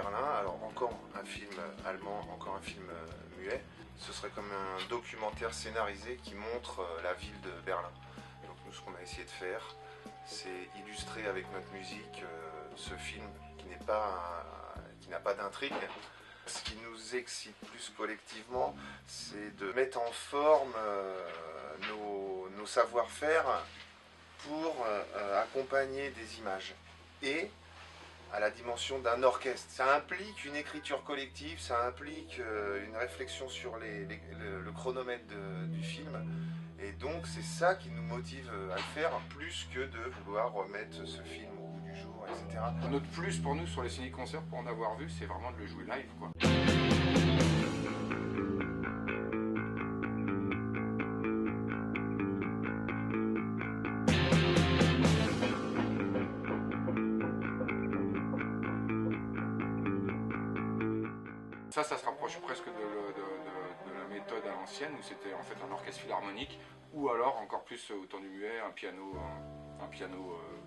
Berlin. Alors encore un film allemand, encore un film muet. Ce serait comme un documentaire scénarisé qui montre la ville de Berlin. Donc nous, ce qu'on a essayé de faire, c'est illustrer avec notre musique ce film qui n'a pas d'intrigue. Ce qui nous excite plus collectivement, c'est de mettre en forme nos savoir-faire pour accompagner des images. Et à la dimension d'un orchestre. Ça implique une écriture collective, ça implique une réflexion sur le chronomètre du film. Et donc c'est ça qui nous motive à le faire, plus que de vouloir remettre ce film au goût du jour, etc. Notre plus pour nous sur les ciné-concerts, pour en avoir vu, c'est vraiment de le jouer live, quoi. Ça se rapproche presque de la méthode à l'ancienne, où c'était en fait un orchestre philharmonique, ou alors encore plus au temps du muet, un piano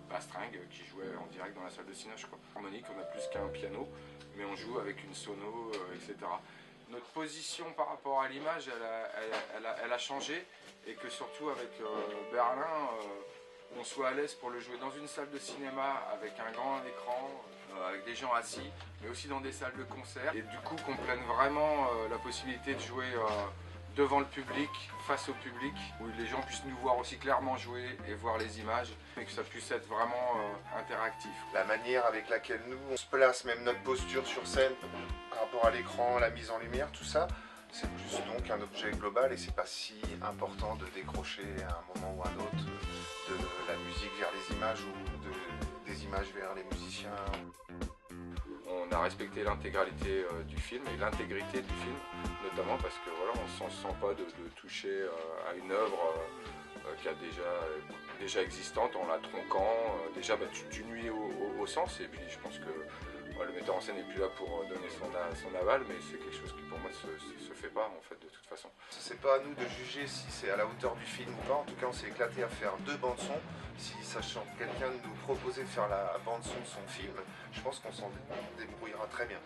bastringue qui jouait en direct dans la salle de cinéma. Harmonique, on a plus qu'un piano, mais on joue avec une sono, etc. Notre position par rapport à l'image, elle a changé, et que surtout avec Berlin, on soit à l'aise pour le jouer dans une salle de cinéma avec un grand écran, avec des gens assis, mais aussi dans des salles de concert. Et du coup qu'on prenne vraiment la possibilité de jouer devant le public, face au public, où les gens puissent nous voir aussi clairement jouer et voir les images, et que ça puisse être vraiment interactif. La manière avec laquelle nous, on se place, même notre posture sur scène, par rapport à l'écran, la mise en lumière, tout ça, c'est plus donc un objet global, et c'est pas si important de décrocher à un moment ou à un autre de la musique vers les images ou des images vers les musiciens. On a respecté l'intégralité du film et l'intégrité du film, notamment parce que voilà, on ne se sent pas de toucher à une œuvre qui est déjà existante en la tronquant. Déjà tu nuis au sens, et puis je pense que le metteur en scène n'est plus là pour donner son aval, mais c'est quelque chose qui pour moi se fait pas en fait de toute façon. C'est pas à nous de juger si c'est à la hauteur du film ou pas. En tout cas, on s'est éclaté à faire 2 bandes son. Si sachant quelqu'un nous proposait de faire la bande son de son film, je pense qu'on s'en débrouillera très bien.